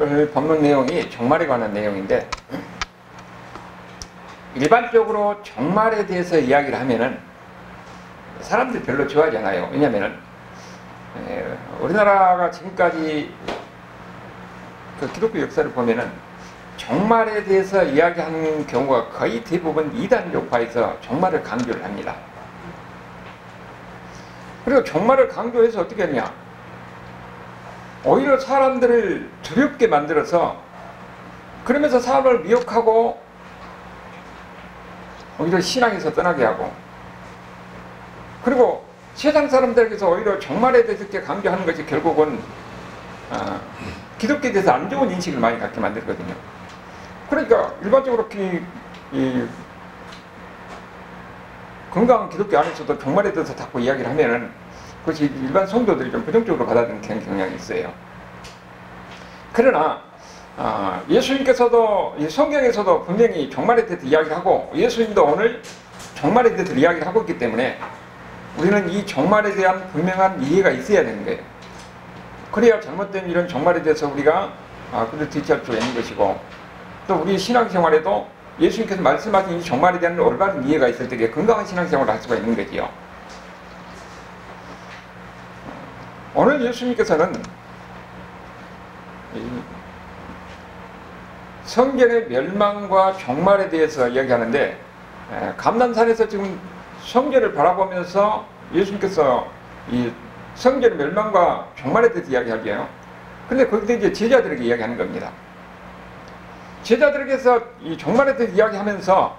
오늘 본문 내용이 종말에 관한 내용인데, 일반적으로 종말에 대해서 이야기를 하면은 사람들이 별로 좋아하지 않아요. 왜냐면은 우리나라가 지금까지 그 기독교 역사를 보면은 종말에 대해서 이야기하는 경우가 거의 대부분 이단교파에서 종말을 강조를 합니다. 그리고 종말을 강조해서 어떻게 하냐, 오히려 사람들을 두렵게 만들어서, 그러면서 사람을 미혹하고 오히려 신앙에서 떠나게 하고, 그리고 세상 사람들에게서 오히려 종말에 대해서 이렇게 강조하는 것이 결국은 기독교에 대해서 안 좋은 인식을 많이 갖게 만들거든요. 그러니까 일반적으로 이 건강한 기독교 안에서도 종말에 대해서 자꾸 이야기를 하면은 그것이 일반 성도들이 좀 부정적으로 받아들이는 경향이 있어요. 그러나 예수님께서도 성경에서도 분명히 종말에 대해서 이야기를 하고, 예수님도 오늘 종말에 대해서 이야기를 하고 있기 때문에 우리는 이 종말에 대한 분명한 이해가 있어야 되는 거예요. 그래야 잘못된 이런 종말에 대해서 우리가 그를 대처할 수 있는 것이고, 또 우리 신앙생활에도 예수님께서 말씀하신 이 종말에 대한 올바른 이해가 있을 때 건강한 신앙생활을 할 수가 있는 거지요. 오늘 예수님께서는 성전의 멸망과 종말에 대해서 이야기하는데, 감난산에서 지금 성전을 바라보면서 예수님께서 이 성전의 멸망과 종말에 대해서 이야기하게요. 근데 거기서 이제 제자들에게 이야기하는 겁니다. 제자들에게서 이 종말에 대해서 이야기하면서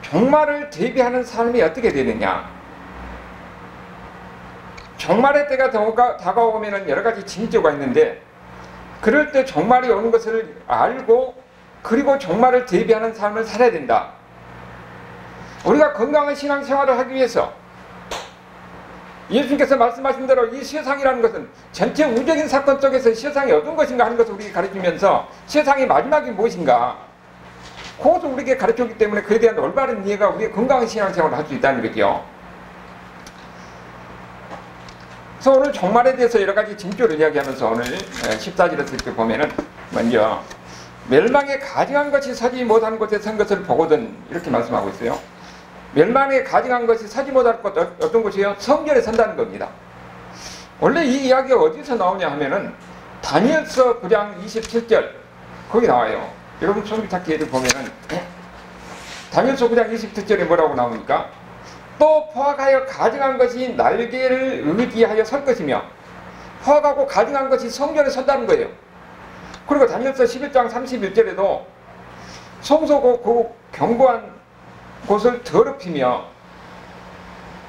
종말을 대비하는 삶이 어떻게 되느냐, 종말의 때가 다가오면 여러 가지 징조가 있는데, 그럴 때 종말이 오는 것을 알고 그리고 종말을 대비하는 삶을 살아야 된다. 우리가 건강한 신앙생활을 하기 위해서 예수님께서 말씀하신 대로 이 세상이라는 것은 전체 우주적인 사건 속에서 세상이 어떤 것인가 하는 것을 우리에게 가르치면서 세상의 마지막이 무엇인가, 그것을 우리에게 가르쳤기 때문에 그에 대한 올바른 이해가 우리의 건강한 신앙생활을 할 수 있다는 거죠. 그래서 오늘 종말에 대해서 여러 가지 징조를 이야기하면서 오늘 14절에서 이렇게 보면은, 먼저 멸망에 가증한 것이 서지 못한 곳에 선 것을 보거든, 이렇게 말씀하고 있어요. 멸망에 가증한 것이 서지 못할 것, 어떤 곳이요? 성전에 선다는 겁니다. 원래 이 이야기가 어디서 나오냐 하면은 다니엘서 9장 27절 거기 나와요. 여러분 성경 찾기에도 보면은 다니엘서 9장 27절에 뭐라고 나오니까, 또 포악하여 가증한 것이 날개를 의지하여 설 것이며, 포악하고 가증한 것이 성전에 선다는 거예요. 그리고 다니엘서 11장 31절에도 성소고 그 견고한 곳을 더럽히며,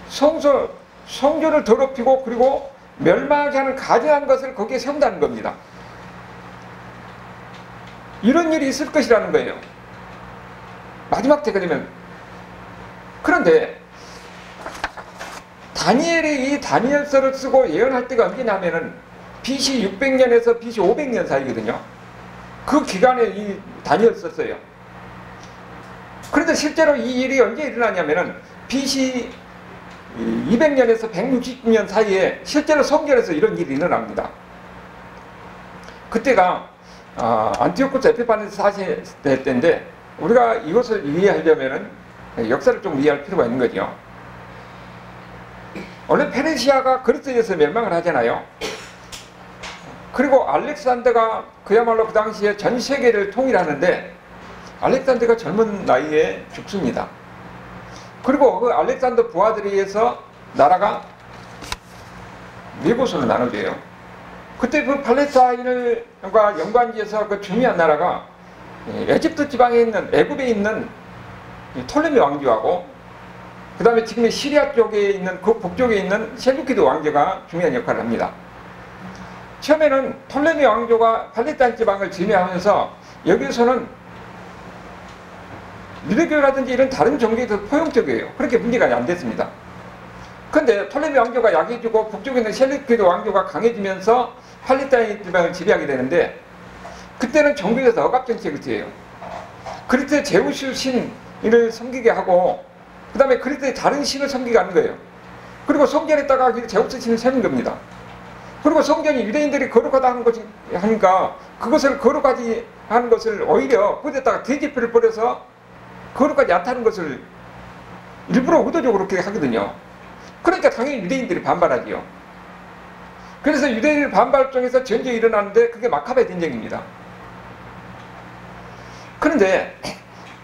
성전을 더럽히고 그리고 멸망하게 하는 가증한 것을 거기에 세운다는 겁니다. 이런 일이 있을 것이라는 거예요, 마지막 때가 되면. 그런데 다니엘이 이 다니엘서를 쓰고 예언할 때가 언제냐면은 BC 600년에서 BC 500년 사이거든요. 그 기간에 이 다니엘서 썼어요. 그런데 실제로 이 일이 언제 일어나냐면은 BC 200년에서 160년 사이에 실제로 성전에서 이런 일이 일어납니다. 그때가 안티오코스 에피파네스 사시대 때인데, 우리가 이것을 이해하려면은 역사를 좀 이해할 필요가 있는 거죠. 원래 페르시아가 그리스에서 멸망을 하잖아요. 그리고 알렉산더가 그야말로 그 당시에 전 세계를 통일하는데, 알렉산더가 젊은 나이에 죽습니다. 그리고 그 알렉산더 부하들에 의해서 나라가 네 곳으로 나눠져요. 그때 그 팔레스타인과 연관지에서 그 중요한 나라가 에집트 지방에 있는, 애굽에 있는 톨레미 왕조하고, 그 다음에 지금의 시리아 쪽에 있는, 그 북쪽에 있는 셀루키드 왕조가 중요한 역할을 합니다. 처음에는 톨레미 왕조가 팔레스타인 지방을 지배하면서 여기서는 유대교라든지 이런 다른 종교에 더 포용적이에요. 그렇게 문제가 안 됐습니다. 그런데 톨레미 왕조가 약해지고 북쪽에 있는 셀루키드 왕조가 강해지면서 팔레스타인 지방을 지배하게 되는데, 그때는 종교에서 억압 정책을 취해요. 그리스도의 제우스 신을 섬기게 하고, 그 다음에 그리스도의 다른 신을 섬기게 하는 거예요. 그리고 성전에다가 제우스 신을 세우는 겁니다. 그리고 성경이 유대인들이 거룩하다 하는 것이 하니까 그것을 거룩하지 하는 것을 오히려 거기에다가 돼지피를 뿌려서 거룩하지 않다는 것을 일부러 의도적으로 그렇게 하거든요. 그러니까 당연히 유대인들이 반발하지요. 그래서 유대인들 반발 중에서 전쟁이 일어나는데 그게 마카베 전쟁입니다. 그런데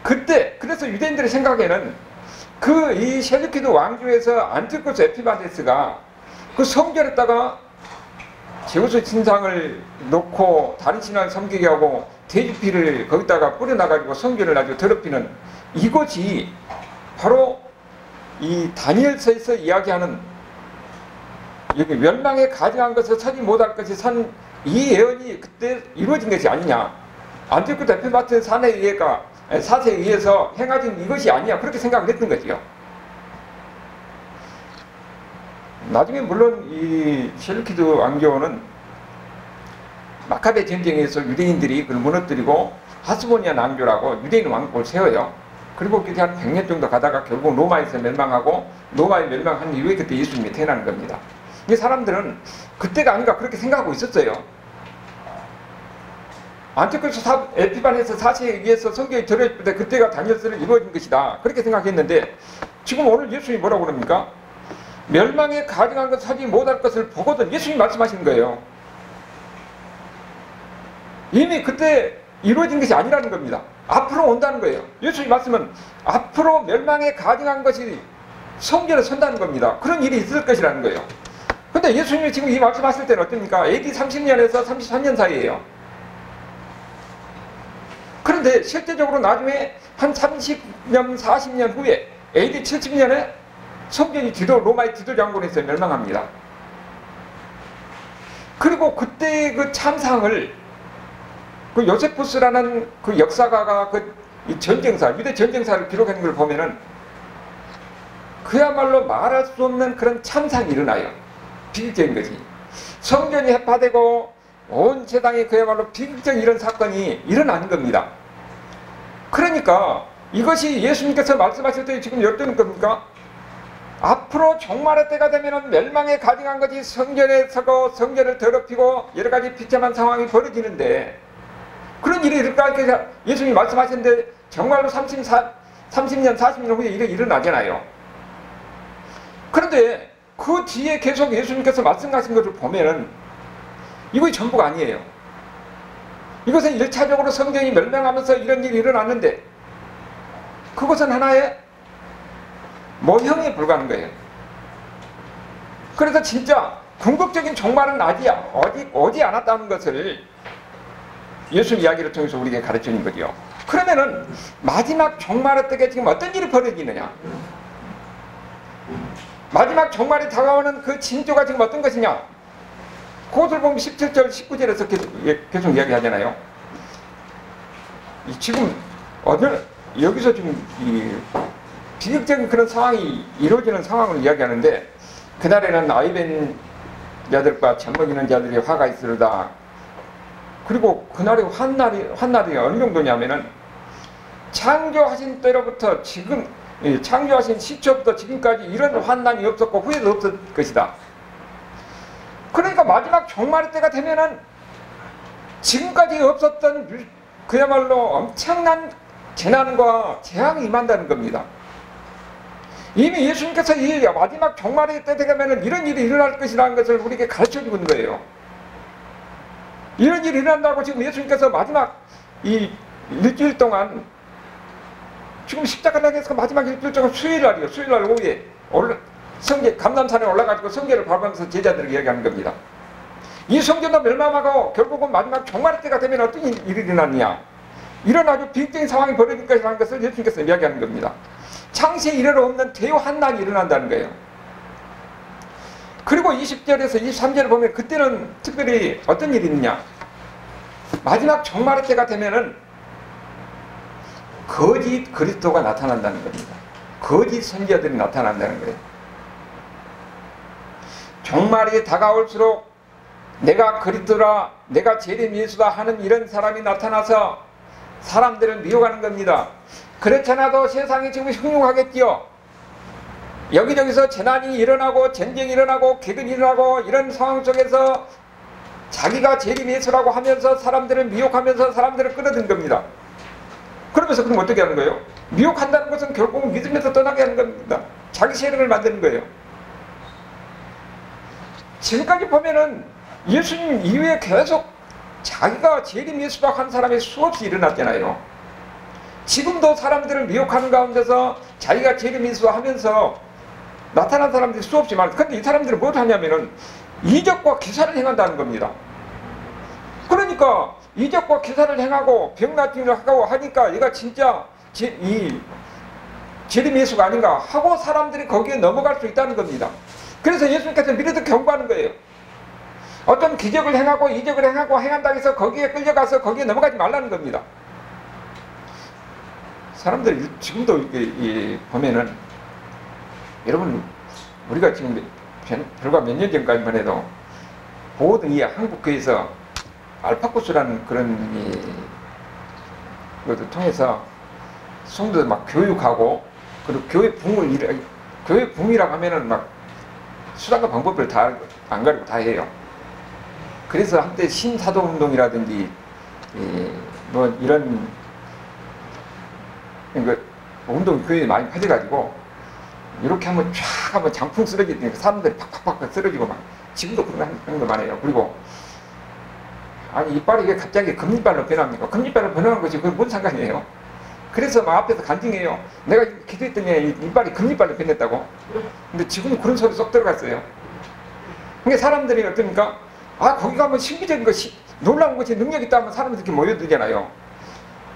그때 그래서 유대인들의 생각에는 그 이 셀루키드 왕조에서 안티오쿠스 에피파네스가 그 성전에다가 제우스 신상을 놓고 다른 신앙을 섬기게 하고 돼지피를 거기다가 뿌려놔가지고 성전을 아주 더럽히는 이것이 바로 이 다니엘서에서 이야기하는 여기 멸망에 가증한 것을 서지 못할 것이 산 이 예언이 그때 이루어진 것이 아니냐. 안티오쿠스 에피파네스 사세에 의해서 행하진 이것이 아니냐. 그렇게 생각을 했던 거지요. 나중에 물론 이 셀루키드 왕조는 마카베 전쟁에서 유대인들이 그걸 무너뜨리고 하스모니아 왕조라고 유대인 왕국을 세워요. 그리고 그게 한 100년 정도 가다가 결국 로마에서 멸망하고 로마에 멸망한 이후에 그때 예수님이 태어나는 겁니다. 이 사람들은 그때가 아닌가 그렇게 생각하고 있었어요. 안티오쿠스 에피파네스 사세에 의해서 성경이 들어있을 때 그때가 다니엘서로 이루어진 것이다. 그렇게 생각했는데 지금 오늘 예수님이 뭐라고 그럽니까? 멸망에 가증한 것 사지 못할 것을 보거든. 예수님이 말씀하시는 거예요. 이미 그때 이루어진 것이 아니라는 겁니다. 앞으로 온다는 거예요. 예수님 말씀은 앞으로 멸망에 가증한 것이 성전에 선다는 겁니다. 그런 일이 있을 것이라는 거예요. 근데 예수님이 지금 이 말씀하실 때는 어떻습니까? AD 30년에서 33년 사이에요. 그런데 실제적으로 나중에 한 30년, 40년 후에 AD 70년에 성전이 로마의 디도 장군에서 멸망합니다. 그리고 그때 그 참상을 그 요세푸스라는 그 역사가가 이 전쟁사, 유대 전쟁사를 기록하는 걸 보면은 그야말로 말할 수 없는 그런 참상이 일어나요. 비극적인 것이. 성전이 해파되고 온 세상에 그야말로 비극적인 이런 사건이 일어나는 겁니다. 그러니까 이것이 예수님께서 말씀하실 때 지금 어떤 겁니까? 앞으로 종말의 때가 되면 멸망에 가증한 것이 성전에 서고 성전을 더럽히고 여러 가지 비참한 상황이 벌어지는데 그런 일이 일어날까? 예수님이 말씀하셨는데 정말로 30년, 40년 후에 일이 일어나잖아요. 그런데 그 뒤에 계속 예수님께서 말씀하신 것을 보면은 이것이 전부가 아니에요. 이것은 1차적으로 성전이 멸망하면서 이런 일이 일어났는데 그것은 하나의 모형에 불과한 거예요. 그래서 진짜 궁극적인 종말은 아직 오지 않았다는 것을 예수 이야기를 통해서 우리에게 가르치는 거죠. 그러면은 마지막 종말의 때에 지금 어떤 일이 벌어지느냐? 마지막 종말이 다가오는 그 징조가 지금 어떤 것이냐? 그것을 보면 17절, 19절에서 계속 이야기하잖아요. 지금 여기서 지금 비극적인 그런 상황이 이루어지는 상황을 이야기하는데 그날에는 아이벤 자들과 젖먹이는 자들이 화가 있으리다. 그리고 그날의 환날이 어느 정도냐면은 창조하신 때로부터 지금 창조하신 시초부터 지금까지 이런 환난이 없었고 후에도 없을 것이다. 그러니까 마지막 종말의 때가 되면은 지금까지 없었던 그야말로 엄청난 재난과 재앙이 임한다는 겁니다. 이미 예수님께서 이 마지막 종말의 때 되면은 이런 일이 일어날 것이라는 것을 우리에게 가르쳐주고 있는 거예요. 이런 일이 일어난다고 지금 예수님께서 마지막 이 일주일 동안 지금 십자가에서 마지막 일주일 동안 수요일날이요. 수요일날 오후에 감람산에 올라가지고 성전을 밟으면서 제자들에게 이야기하는 겁니다. 이 성전도 멸망하고 결국은 마지막 종말의 때가 되면 어떤 일이 일어났냐? 이런 아주 비극적인 상황이 벌어질 것이라는 것을 예수님께서 이야기하는 겁니다. 창세에 이래로 없는 대환난이 일어난다는 거예요. 그리고 20절에서 23절을 보면 그때는 특별히 어떤 일이 있느냐? 마지막 종말의 때가 되면은 거짓 그리스도가 나타난다는 겁니다. 거짓 선지자들이 나타난다는 거예요. 종말이 다가올수록 내가 그리스도라, 내가 재림 예수다 하는 이런 사람이 나타나서 사람들을 미혹하는 겁니다. 그렇잖아도 세상이 지금 흉흉하겠지요. 여기저기서 재난이 일어나고 전쟁이 일어나고 개근이 일어나고 이런 상황 속에서 자기가 재림 예수라고 하면서 사람들을 미혹하면서 사람들을 끌어든 겁니다. 그러면서 그럼 어떻게 하는 거예요? 미혹한다는 것은 결국은 믿음에서 떠나게 하는 겁니다. 자기 세력을 만드는 거예요. 지금까지 보면은 예수님 이후에 계속 자기가 재림 예수라고 한 사람이 수없이 일어났잖아요. 지금도 사람들을 미혹하는 가운데서 자기가 재림 예수 하면서 나타난 사람들이 수없이 많아요. 근데 이 사람들은 뭘 하냐면은 이적과 기사를 행한다는 겁니다. 그러니까 이적과 기사를 행하고 병낫기를 하고 하니까 얘가 진짜 이 재림 예수가 아닌가 하고 사람들이 거기에 넘어갈 수 있다는 겁니다. 그래서 예수님께서 미리도 경고하는 거예요. 어떤 기적을 행하고 이적을 행하고 행한다고 해서 거기에 끌려가서 거기에 넘어가지 말라는 겁니다. 사람들이 지금도 이렇게 보면은 여러분 우리가 지금 불과 몇 년 전까지만 해도 모든 이 한국교회에서 알파코스라는 그런 것을 통해서 성도들 막 교육하고 그리고 교회 붐이라고 하면은 막 수단과 방법을 다 안 가리고 다 해요. 그래서 한때 신사도운동이라든지 뭐 이런 운동 교회에 많이 퍼져가지고 이렇게 하면 쫙 하면 장풍 쓰러지니까 사람들이 팍팍팍 쓰러지고 막 지금도 그런 거 많아요. 그리고 아니 이빨이 왜 갑자기 금리빨로 변합니까? 금리빨로 변하는 것이 그건 뭔 상관이에요? 그래서 막 앞에서 간증해요. 내가 기도했더니 이빨이 금리빨로 변했다고. 근데 지금은 그런 소리 쏙 들어갔어요. 그러니까 사람들이 어떻습니까? 아 거기 가면 신비적인 것이 놀라운 것이 능력이 있다면 사람들이 이렇게 모여들잖아요.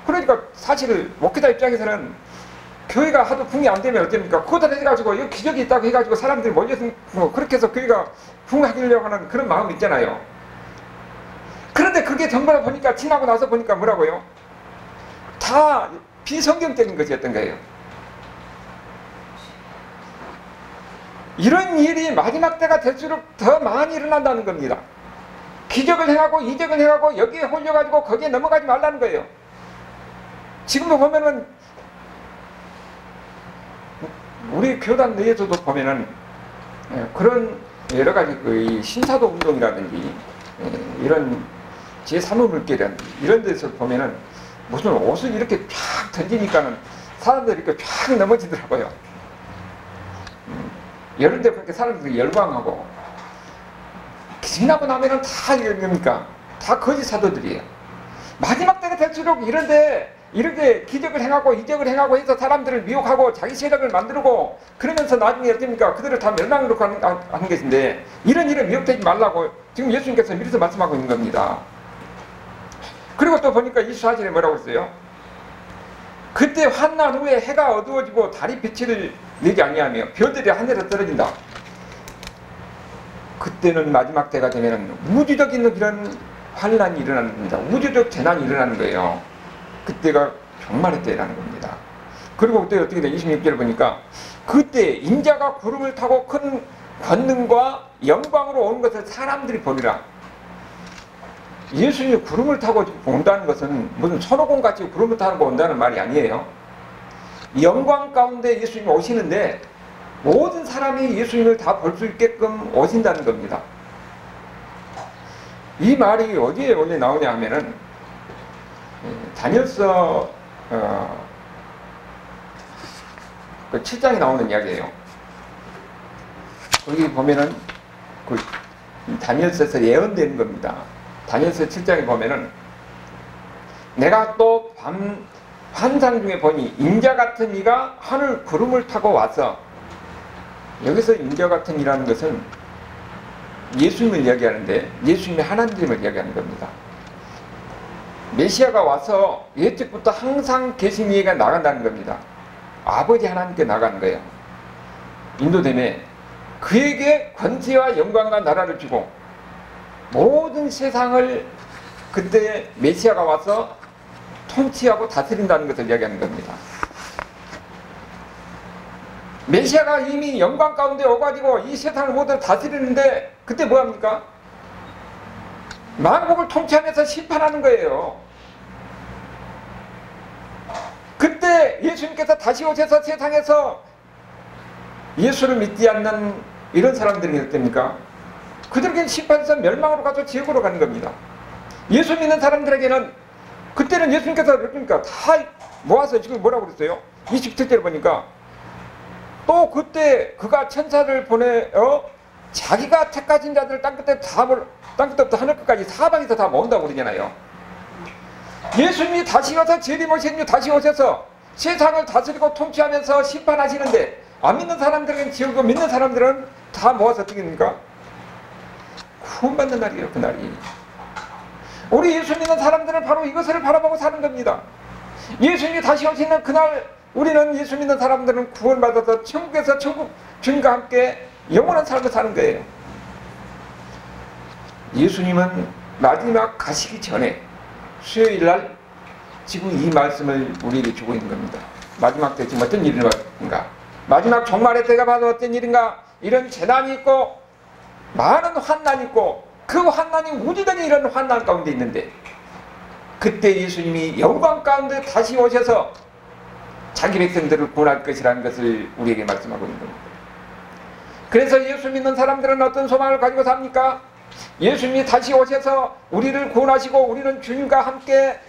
그러니까 사실 목회자 입장에서는 교회가 하도 붕이 안 되면 어떻습니까? 그거다 해가지고 여기 기적이 있다고 해가지고 사람들이 몰려서 그렇게 해서 교회가 붕하려고 하는 그런 마음이 있잖아요. 그런데 그게 전부 다 보니까 지나고 나서 보니까 뭐라고요? 다 비성경적인 것이었던 거예요. 이런 일이 마지막 때가 될수록 더 많이 일어난다는 겁니다. 기적을 행하고 이적을 행하고 여기에 홀려가지고 거기에 넘어가지 말라는 거예요. 지금도 보면은 우리 교단 내에서도 보면은 그런 여러 가지 그 신사도 운동이라든지 이런 제3의 이런 데서 보면은 무슨 옷을 이렇게 쫙 던지니까는 사람들이 이렇게 쫙 넘어지더라고요. 이런 데 그렇게 사람들이 열광하고 지나고 나면은 다 이러니까 다 거짓 사도들이에요. 마지막 때가 될수록 이런데 이렇게 기적을 행하고 이적을 행하고 해서 사람들을 미혹하고 자기 세력을 만들고 그러면서 나중에 어떻습니까? 그들을 다 멸망으로 하는 것인데 이런 일에 미혹되지 말라고 지금 예수님께서 미리서 말씀하고 있는 겁니다. 그리고 또 보니까 24절에 뭐라고 했어요? 그때 환난 후에 해가 어두워지고 달이 빛을 내지 아니하며 별들이 하늘에 떨어진다. 그때는 마지막 때가 되면 우주적인 이런 환난이 일어나는 겁니다. 우주적 재난이 일어나는 거예요. 그때가 종말의 때라는 겁니다. 그리고 그때 어떻게 돼? 26절을 보니까 그때 인자가 구름을 타고 큰 권능과 영광으로 오는 것을 사람들이 보리라. 예수님이 구름을 타고 온다는 것은 무슨 손오공 같이 구름을 타고 온다는 말이 아니에요. 영광 가운데 예수님이 오시는데 모든 사람이 예수님을 다 볼 수 있게끔 오신다는 겁니다. 이 말이 어디에 원래 나오냐 하면은 다니엘서 그 7장에 나오는 이야기예요. 거기 보면은 그 다니엘서에서 예언되는 겁니다. 다니엘서 7장에 보면은 내가 또 밤 환상 중에 보니 인자 같은 이가 하늘 구름을 타고 와서, 여기서 인자 같은 이라는 것은 예수님을 이야기하는데 예수님의 하나님을 이야기하는 겁니다. 메시아가 와서 예측부터 항상 계신 이가 나간다는 겁니다. 아버지 하나님께 나가는 거예요. 인도됨에 그에게 권세와 영광과 나라를 주고 모든 세상을 그때 메시아가 와서 통치하고 다스린다는 것을 이야기하는 겁니다. 메시아가 이미 영광 가운데 오가지고 이 세상을 모두 다스리는데 그때 뭐합니까? 만국을 통치하면서 심판하는 거예요. 그때 예수님께서 다시 오셔서 세상에서 예수를 믿지 않는 이런 사람들이 어떻습니까? 그들에게는 심판에서 멸망으로 가서 지옥으로 가는 겁니다. 예수 믿는 사람들에게는 그때는 예수님께서 그러니까 다 모아서 지금 뭐라고 그랬어요? 27절에 보니까 또 그때 그가 천사를 보내어 자기가 택하신 자들을 땅끝부터 하늘 끝까지 사방에서 다 모은다고 그러잖아요. 예수님이 다시 와서 재림하신 후 다시 오셔서 세상을 다스리고 통치하면서 심판하시는데 안 믿는 사람들은 지옥이고 믿는 사람들은 다 모아서 어떻게 됩니까? 구원받는 날이에요. 그날이. 우리 예수 믿는 사람들은 바로 이것을 바라보고 사는 겁니다. 예수님이 다시 오시는 그날 우리는 예수 믿는 사람들은 구원받아서 천국에서 천국 주님과 함께 영원한 삶을 사는 거예요. 예수님은 마지막 가시기 전에 수요일날 지금 이 말씀을 우리에게 주고 있는 겁니다. 마지막 때 지금 어떤 일인가? 마지막 종말의 때가 바로 어떤 일인가? 이런 재난이 있고 많은 환난이 있고 그 환난이 우주적인 이런 환난 가운데 있는데 그때 예수님이 영광 가운데 다시 오셔서 자기 백성들을 구원할 것이라는 것을 우리에게 말씀하고 있는 겁니다. 그래서 예수 믿는 사람들은 어떤 소망을 가지고 삽니까? 예수님이 다시 오셔서 우리를 구원하시고 우리는 주님과 함께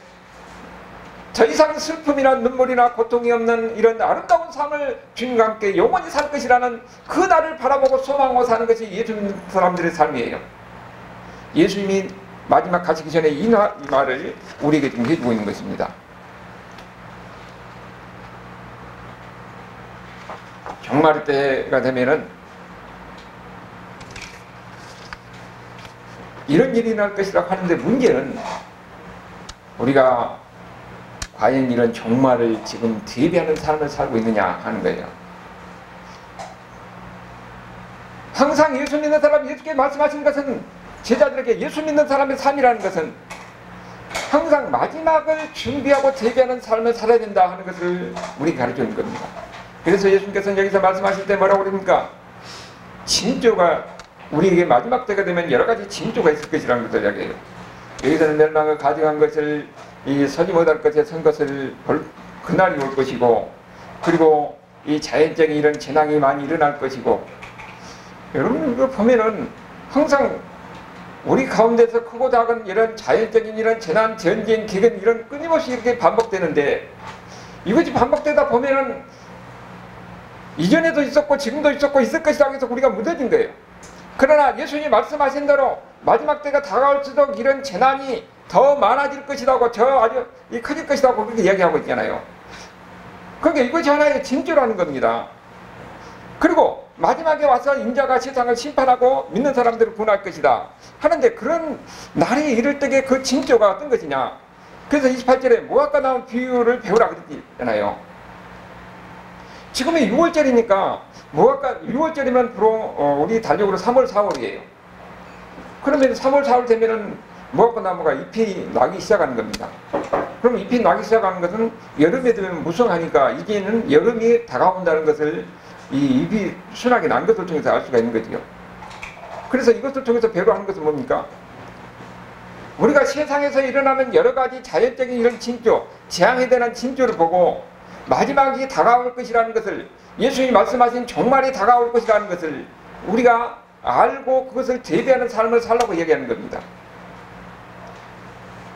더 이상 슬픔이나 눈물이나 고통이 없는 이런 아름다운 삶을 주님과 함께 영원히 살 것이라는 그 날을 바라보고 소망하고 사는 것이 예수 믿는 사람들의 삶이에요. 예수님이 마지막 가시기 전에 이 말을 우리에게 지금 해주고 있는 것입니다. 종말 때가 되면은 이런 일이 날 것이라고 하는데 문제는 우리가 과연 이런 종말을 지금 대비하는 삶을 살고 있느냐 하는 거예요. 항상 예수 믿는 사람 예수께 말씀하신 것은 제자들에게 예수 믿는 사람의 삶이라는 것은 항상 마지막을 준비하고 대비하는 삶을 살아야 된다 하는 것을 우리가 가르쳐주는 겁니다. 그래서 예수님께서는 여기서 말씀하실 때 뭐라고 그럽니까? 징조가 우리에게 마지막 때가 되면 여러 가지 징조가 있을 것이라는 것을 이야기해요. 여기서는 멸망을 가져간 것을 이 서지 못할 것에 선 것을 볼 그날이 올 것이고 그리고 이 자연적인 이런 재난이 많이 일어날 것이고 여러분 이거 보면은 항상 우리 가운데서 크고 작은 이런 자연적인 이런 재난, 전쟁, 기근 이런 끊임없이 이렇게 반복되는데 이것이 반복되다 보면은 이전에도 있었고 지금도 있었고 있을 것이라고 해서 우리가 무뎌진 거예요. 그러나 예수님이 말씀하신 대로 마지막 때가 다가올수록 이런 재난이 더 많아질 것이라고 저 아주 커질 것이라고 그렇게 이야기하고 있잖아요. 그러니까 이것이 하나의 징조라는 겁니다. 그리고 마지막에 와서 인자가 세상을 심판하고 믿는 사람들을 구원할 것이다 하는데 그런 날이 이를 때에 그 징조가 어떤 것이냐. 그래서 28절에 무화과 나무 비유를 배우라 그랬잖아요. 지금이 6월절이니까 무화과 6월절이면 주로 우리 달력으로 3월 4월이에요. 그러면 3월 4월 되면은 무화과 나무가 잎이 나기 시작하는 겁니다. 그럼 잎이 나기 시작하는 것은 여름에 되면 무성하니까 이제는 여름이 다가온다는 것을 이 잎이 순하게 난 것을 통해서 알 수가 있는 거죠. 그래서 이것을 통해서 배우하는 것은 뭡니까? 우리가 세상에서 일어나는 여러 가지 자연적인 이런 징조, 재앙에 대한 징조를 보고 마지막이 다가올 것이라는 것을 예수님이 말씀하신 종말이 다가올 것이라는 것을 우리가 알고 그것을 대비하는 삶을 살라고 얘기하는 겁니다.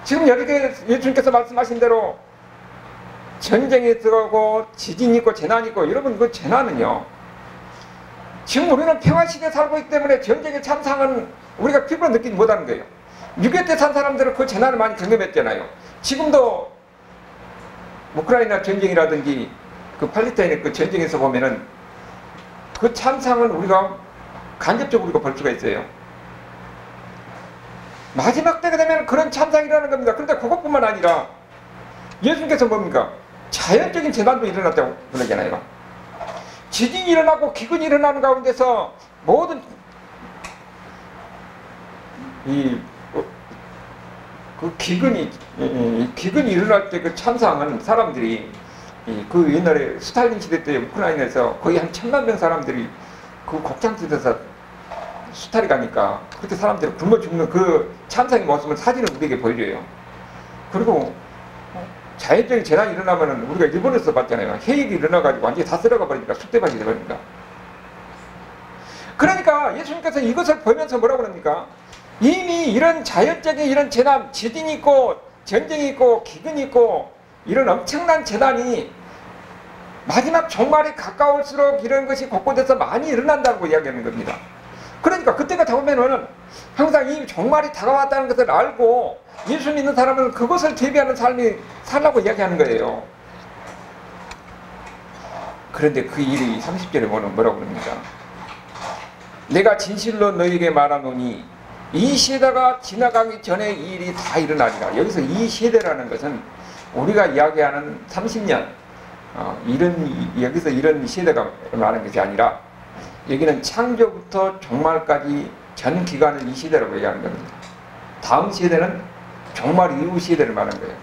지금 여기에 예수님께서 말씀하신 대로 전쟁이 들어오고 지진이 있고 재난이 있고 여러분 그 재난은요 지금 우리는 평화시대에 살고 있기 때문에 전쟁의 참상은 우리가 피부로 느끼지 못하는 거예요. 6.25 때 산 사람들은 그 재난을 많이 경험했잖아요. 지금도 우크라이나 전쟁이라든지 그 팔레스타인의 그 전쟁에서 보면은 그 참상은 우리가 간접적으로 우리가 볼 수가 있어요. 마지막 때가 되면 그런 참상이 일어나는 겁니다. 그런데 그것뿐만 아니라 예수님께서 뭡니까? 자연적인 재난도 일어났다고 그러잖아요. 지진이 일어나고 기근이 일어나는 가운데서 모든 그 기근이 일어날 때 그 참상은 사람들이 그 옛날에 스탈린 시대 때 우크라이나에서 거의 한 1000만 명 사람들이 그 곡창지대에서 수탈이 가니까 그렇게 사람들이 굶어 죽는 그 참상의 모습을 사진을 우리에게 보여줘요. 그리고 자연적인 재난이 일어나면은 우리가 일본에서 봤잖아요. 해일이 일어나가지고 완전히 다 쓸어가 버리니까 쑥대밭이 되버리니까 그러니까 예수님께서 이것을 보면서 뭐라고 그럽니까? 이미 이런 자연적인 이런 재난, 지진이 있고 전쟁이 있고 기근이 있고 이런 엄청난 재난이 마지막 종말이 가까울수록 이런 것이 곳곳에서 많이 일어난다고 이야기하는 겁니다. 그러니까 그때가 다 보면은 항상 이 종말이 다가왔다는 것을 알고 예수 믿는 사람은 그것을 대비하는 삶이 살라고 이야기하는 거예요. 그런데 그 일이 30절에 보면 뭐라고 그럽니까? 내가 진실로 너희에게 말하노니 이 시대가 지나가기 전에 이 일이 다 일어나리라. 여기서 이 시대라는 것은 우리가 이야기하는 30년 여기서 이런 시대가 말하는 것이 아니라 여기는 창조부터 종말까지 전 기간을 이 시대라고 얘기하는 겁니다. 다음 시대는 종말 이후 시대를 말하는 거예요.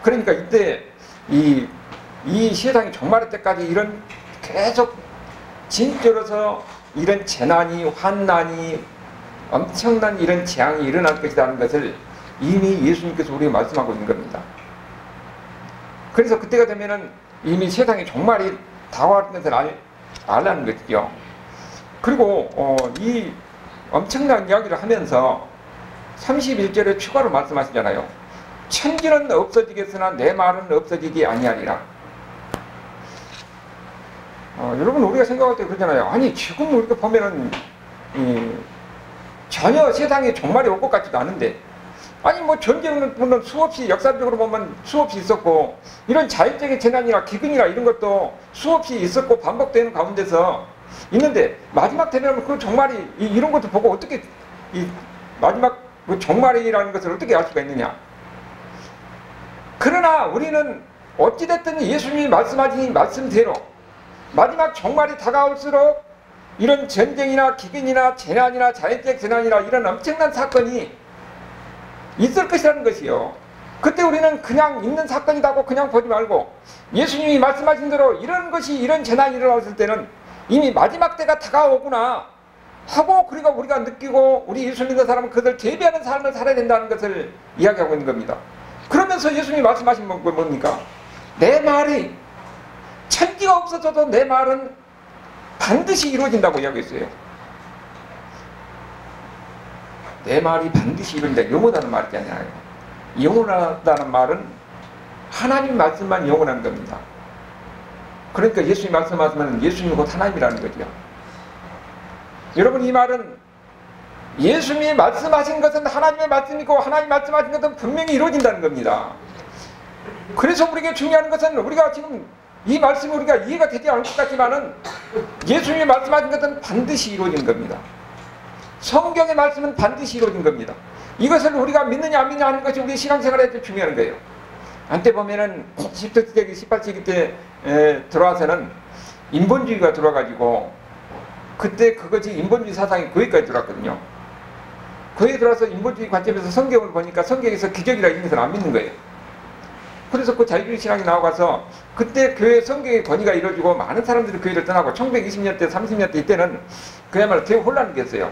그러니까 이때 이 세상이 종말할 때까지 이런 계속 진짜로서 이런 재난이 환난이 엄청난 이런 재앙이 일어날 것이라는 것을 이미 예수님께서 우리에게 말씀하고 있는 겁니다. 그래서 그때가 되면은 이미 세상의 종말이 다가왔는 것을 알라는 것이죠. 그리고 이 엄청난 이야기를 하면서 31절에 추가로 말씀하시잖아요. 천지는 없어지겠으나 내 말은 없어지지 아니하리라. 여러분 우리가 생각할 때 그러잖아요. 아니 지금 우리가 보면은 전혀 세상에 종말이 올 것 같지도 않은데, 아니 뭐 전쟁은 물론 수없이 역사적으로 보면 수없이 있었고 이런 자연적인 재난이나 기근이나 이런 것도 수없이 있었고 반복되는 가운데서 있는데 마지막 되면 그 종말이 이런 것도 보고 어떻게 이 마지막 그 종말이라는 것을 어떻게 알 수가 있느냐. 그러나 우리는 어찌됐든 예수님이 말씀하신 말씀대로 마지막 종말이 다가올수록 이런 전쟁이나 기근이나 재난이나 자연적 재난이나 이런 엄청난 사건이 있을 것이라는 것이요. 그때 우리는 그냥 있는 사건이라고 그냥 보지 말고 예수님이 말씀하신 대로 이런 것이 이런 재난이 일어났을 때는 이미 마지막 때가 다가오구나 하고 그리고 우리가 느끼고 우리 예수 믿는 사람은 그것을 대비하는 삶을 살아야 된다는 것을 이야기하고 있는 겁니다. 그러면서 예수님이 말씀하신 건 뭡니까? 내 말이 천지가 없어져도 내 말은 반드시 이루어진다고 이야기했어요. 내 말이 반드시 이루어진다. 영원하다는 말이 아니라요. 영원하다는 말은 하나님 말씀만 영원한 겁니다. 그러니까 예수님 말씀하시면 예수님이 곧 하나님이라는 거죠. 여러분 이 말은 예수님이 말씀하신 것은 하나님의 말씀이고 하나님 말씀하신 것은 분명히 이루어진다는 겁니다. 그래서 우리에게 중요한 것은 우리가 지금 이 말씀이 우리가 이해가 되지 않을 것 같지만은 예수님이 말씀하신 것은 반드시 이루어진 겁니다. 성경의 말씀은 반드시 이루어진 겁니다. 이것을 우리가 믿느냐 안 믿느냐 하는 것이 우리 신앙생활에 중요한 거예요. 한때 보면은 17세기 18세기 때 들어와서는 인본주의가 들어와가지고 그때 그것이 인본주의 사상이 거기까지 들어왔거든요. 거기에 들어와서 인본주의 관점에서 성경을 보니까 성경에서 기적이라 이런 것을 안 믿는 거예요. 그래서 그 자유주의 신앙이 나와가서 그때 교회 성경의 권위가 이루어지고 많은 사람들이 교회를 떠나고 1920년대 30년대 이때는 그야말로 대혼란이 됐어요.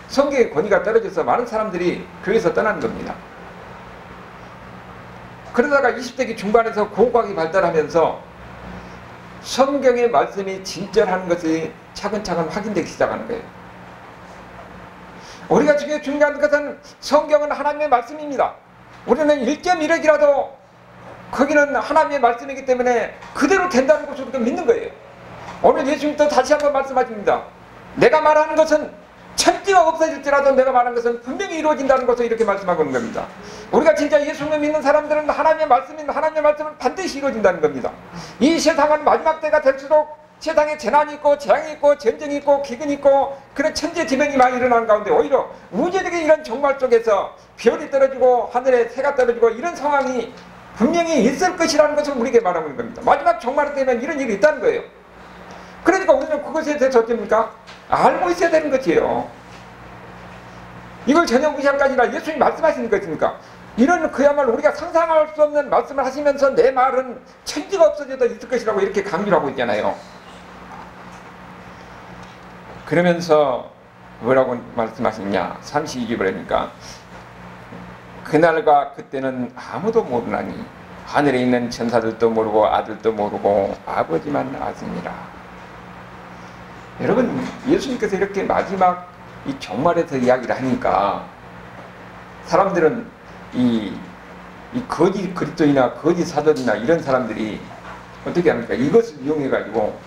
성경의 권위가 떨어져서 많은 사람들이 교회에서 떠나는 겁니다. 그러다가 20세기 중반에서 고고학이 발달하면서 성경의 말씀이 진짜라는 것이 차근차근 확인되기 시작하는 거예요. 우리가 지금 중요한 것은 성경은 하나님의 말씀입니다. 우리는 1.1억이라도 거기는 하나님의 말씀이기 때문에 그대로 된다는 것을 우리가 믿는 거예요. 오늘 예수님도 다시 한번 말씀하십니다. 내가 말하는 것은 천지가 없어질지라도 내가 말하는 것은 분명히 이루어진다는 것을 이렇게 말씀하고 있는 겁니다. 우리가 진짜 예수님을 믿는 사람들은 하나님의 말씀은 반드시 이루어진다는 겁니다. 이 세상은 마지막 때가 될수록 세상에 재난이 있고 재앙이 있고 전쟁이 있고 기근이 있고 그런 천재지변이 많이 일어나는 가운데 오히려 우주적인 이런 종말 속에서 별이 떨어지고 하늘에 새가 떨어지고 이런 상황이 분명히 있을 것이라는 것을 우리에게 말하고 있는 겁니다. 마지막 종말 때면 이런 일이 있다는 거예요. 그러니까 우리는 그것에 대해서 어떻습니까? 알고 있어야 되는 것이에요. 이걸 전혀 무시할 게 아니라 예수님이 말씀하시는 것입니까? 이런 그야말로 우리가 상상할 수 없는 말씀을 하시면서 내 말은 천지가 없어져도 있을 것이라고 이렇게 강조를 하고 있잖아요. 그러면서 뭐라고 말씀하시냐? 32절 그러니까 그날과 그때는 아무도 모르나니 하늘에 있는 천사들도 모르고 아들도 모르고 아버지만 아십니다. 여러분, 예수님께서 이렇게 마지막 이 종말에서 이야기를 하니까 사람들은 이 거짓 그리스도이나 거짓 사도이나 이런 사람들이 어떻게 합니까? 이것을 이용해가지고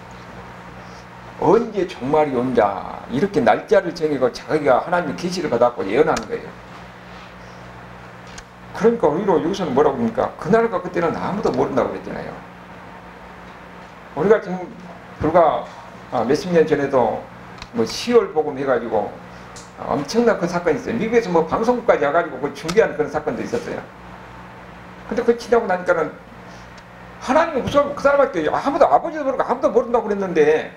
언제 종말이 온다 이렇게 날짜를 정해고 자기가 하나님의 계시를 받았고 예언하는 거예요. 그러니까 오히려 여기서는 뭐라고 그러니까 그날과 그때는 아무도 모른다고 그랬잖아요. 우리가 지금 불과 몇십 년 전에도 뭐 10월 복음 해가지고 엄청난 그 사건이 있어요. 미국에서 뭐 방송국까지 와가지고 그걸 중계하는 그런 사건도 있었어요. 근데 그거 지나고 나니까는 하나님이 무슨 그 사람한테 아무도 아버지도 모르고 아무도 모른다고 그랬는데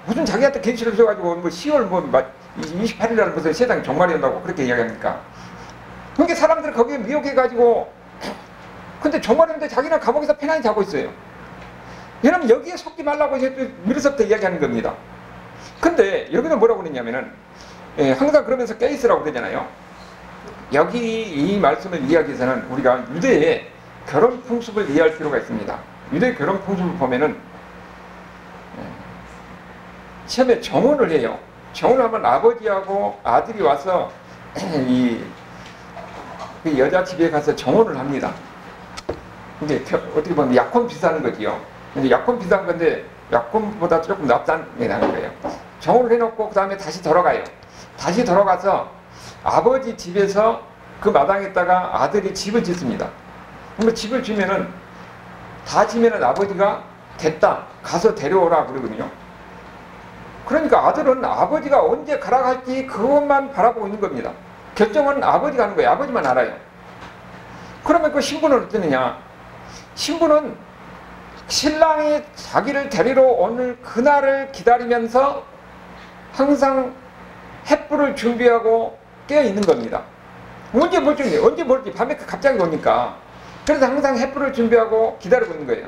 무슨 자기한테 계시를 줘가지고 뭐 10월 뭐 28일 날 무슨 세상이 종말이 온다고 그렇게 이야기합니까? 그러니까 사람들이 거기에 미혹해가지고 근데 종말이 오는데 자기는 감옥에서 편안히 자고 있어요. 여러분 여기에 속지 말라고 이제 미리서부터 이야기하는 겁니다. 근데 여기는 뭐라고 그랬냐면은 항상 그러면서 깨있으라고 그러잖아요. 여기 이 말씀을 이야기해서는 우리가 유대의 결혼 풍습을 이해할 필요가 있습니다. 유대 결혼 풍습을 보면은 처음에 정혼을 해요. 정혼을 하면 아버지하고 아들이 와서 그 여자 집에 가서 정혼을 합니다. 근데 어떻게 보면 약혼 비슷한 거지요. 근데 약혼 비슷한 건데 약혼보다 조금 낫다는 게 나는 거예요. 정혼을 해놓고 그 다음에 다시 돌아가요. 다시 돌아가서 아버지 집에서 그 마당에다가 아들이 집을 짓습니다. 그러면 집을 지면은 다 지면은 아버지가 됐다 가서 데려오라 그러거든요. 그러니까 아들은 아버지가 언제 가라 할지 그것만 바라보고 있는 겁니다. 결정은 아버지가 하는 거예요. 아버지만 알아요. 그러면 그 신부는 어떠느냐? 신부는 신랑이 자기를 데리러 오는 그날을 기다리면서 항상 횃불을 준비하고 깨어 있는 겁니다. 언제 뭘지 밤에 갑자기 오니까. 그래서 항상 횃불을 준비하고 기다리고 있는 거예요.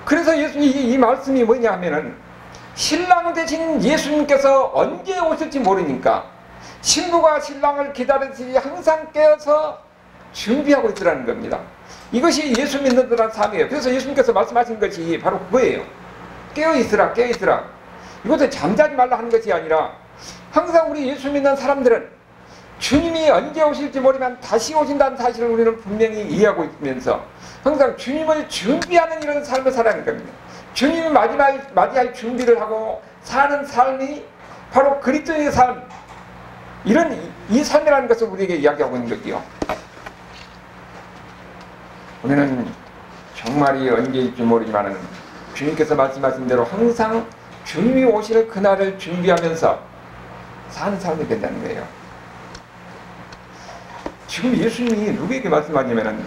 그래서 이 말씀이 뭐냐 하면은 신랑 대신 예수님께서 언제 오실지 모르니까 신부가 신랑을 기다리듯이 항상 깨어서 준비하고 있으라는 겁니다. 이것이 예수 믿는 자의 삶이에요. 그래서 예수님께서 말씀하신 것이 바로 그거예요. 깨어있으라 깨어있으라. 이것을 잠자지 말라 하는 것이 아니라 항상 우리 예수 믿는 사람들은 주님이 언제 오실지 모르면 다시 오신다는 사실을 우리는 분명히 이해하고 있으면서 항상 주님을 준비하는 이런 삶을 살아가는 겁니다. 주님을 맞이할 준비를 하고 사는 삶이 바로 그리스도의 삶, 이 삶이라는 것을 우리에게 이야기하고 있는 거지요. 우리는 정말이 언제일지 모르지만 주님께서 말씀하신 대로 항상 주님이 오실 그날을 준비하면서 사는 삶이 된다는 거예요. 지금 예수님이 누구에게 말씀하냐면은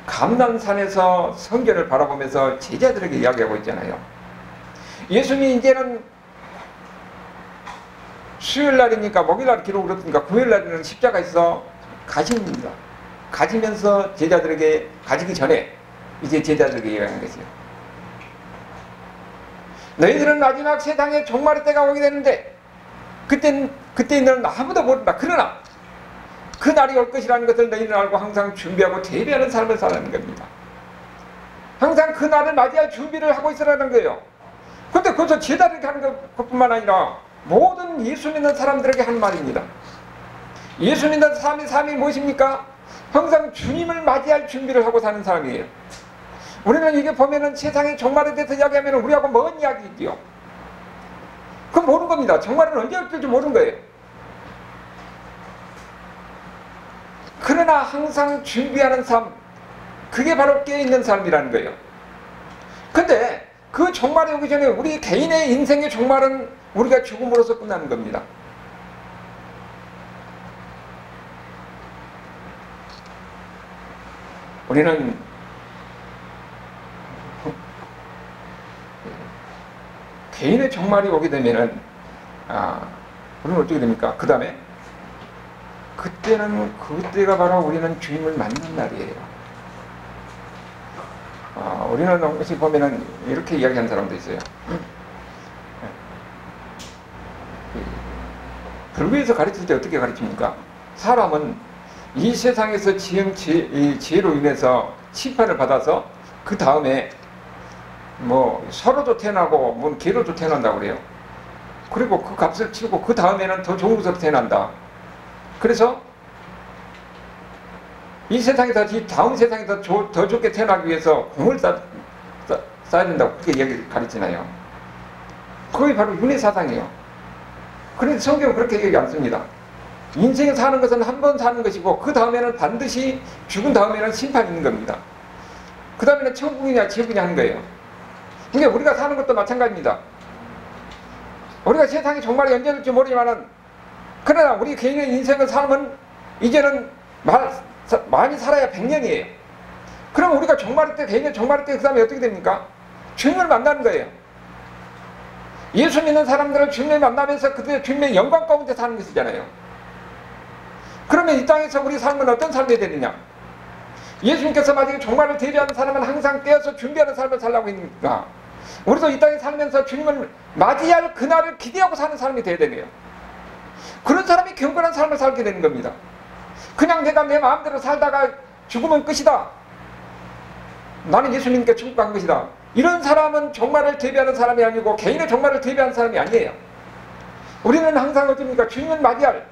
감람산에서 성전을 바라보면서 제자들에게 이야기하고 있잖아요. 예수님이 이제는 수요일날이니까 목요일날 기록을 했으니까 금요일날에는 십자가에서 가십니다. 가지면서 제자들에게 가지기 전에 이제 제자들에게 이야기하는 것이요. 너희들은 마지막 세상에 종말의 때가 오게 되는데 그때는 아무도 모른다. 그러나 그 날이 올 것이라는 것을 너희는 알고 항상 준비하고 대비하는 삶을 살아가는 겁니다. 항상 그 날을 맞이할 준비를 하고 있으라는 거예요. 그런데 그것을 제자들에게 하는 것뿐만 아니라 모든 예수 믿는 사람들에게 하는 말입니다. 예수 믿는 삶이 무엇입니까? 항상 주님을 맞이할 준비를 하고 사는 사람이에요. 우리는 이게 보면은 세상의 종말에 대해서 이야기하면 우리하고 먼 이야기이지요. 그건 모르는 겁니다. 종말은 언제 올지 모르는 거예요. 그러나 항상 준비하는 삶, 그게 바로 깨어있는 삶이라는 거예요. 근데 그 종말이 오기 전에 우리 개인의 인생의 종말은 우리가 죽음으로써 끝나는 겁니다. 우리는 개인의 종말이 오게 되면은 우리는 어떻게 됩니까? 그 다음에 그때가 바로 우리는 주님을 만난 날이에요. 우리는 혹시 보면은 이렇게 이야기하는 사람도 있어요. 불교에서 가르칠 때 어떻게 가르칩니까? 사람은 이 세상에서 지은 지혜로 인해서 심판을 받아서 그 다음에 뭐 서로도 태어나고 뭐 개로도 태어난다고 그래요. 그리고 그 값을 치르고 그 다음에는 더 좋은 것으로 태어난다. 그래서 이 세상에서 다음 세상에 더 좋게 태어나기 위해서 공을 쌓아야 된다고 그렇게 얘기를 가르치나요. 그게 바로 윤회 사상이에요. 그런데 성경은 그렇게 얘기 안 씁니다. 인생을 사는 것은 한 번 사는 것이고 그 다음에는 반드시 죽은 다음에는 심판이 있는 겁니다. 그 다음에는 천국이냐 지옥이냐 하는 거예요. 그러니까 우리가 사는 것도 마찬가지입니다. 우리가 세상이 정말 언제될지 모르지만은 그러나 우리 개인의 인생을 살면 이제는 많이 살아야 100년이에요. 그럼 우리가 종말일 때, 개인의 종말일 때 그 다음에 어떻게 됩니까? 주님을 만나는 거예요. 예수 믿는 사람들은 주님을 만나면서 그때 주님의 영광 가운데 사는 것이잖아요. 그러면 이 땅에서 우리 삶은 어떤 삶이 되느냐? 예수님께서 만약에 종말을 대비하는 사람은 항상 깨어서 준비하는 삶을 살라고 했습니까? 우리도 이 땅에 살면서 주님을 맞이할 그날을 기대하고 사는 사람이 되어야 되네요. 그런 사람이 경건한 삶을 살게 되는 겁니다. 그냥 내가 내 마음대로 살다가 죽으면 끝이다. 나는 예수님께 천국 간 것이다. 이런 사람은 종말을 대비하는 사람이 아니고 개인의 종말을 대비하는 사람이 아니에요. 우리는 항상 어떻습니까? 주님을 맞이할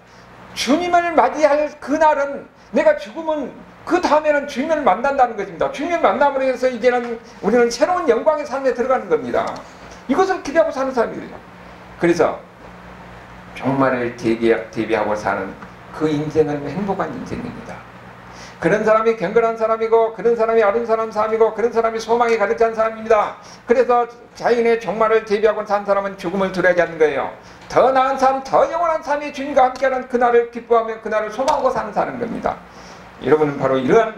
그날은 내가 죽으면 그 다음에는 주님을 만난다는 것입니다. 주님을 만남으로 해서 이제는 우리는 새로운 영광의 삶에 들어가는 겁니다. 이것을 기대하고 사는 사람이에요. 그래서 종말을 대비하고 사는 그 인생은 행복한 인생입니다. 그런 사람이 경건한 사람이고 그런 사람이 아름다운 사람이고 그런 사람이 소망이 가득 찬 사람입니다. 그래서 자신의 종말을 대비하고 산 사람은 죽음을 두려워하지 않는 거예요. 더 나은 삶, 더 영원한 삶이 주님과 함께하는 그날을 기뻐하며 그날을 소망하고 사는 겁니다. 여러분은 바로 이러한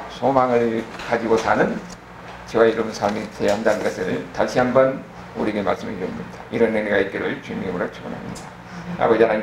소망을 가지고 사는 저와 여러분 삶이 되어야 한다는 것을 다시 한번 우리에게 말씀해 줍니다. 이런 은혜가 있기를 주님의 이름으로 축원합니다. 아버지 하나님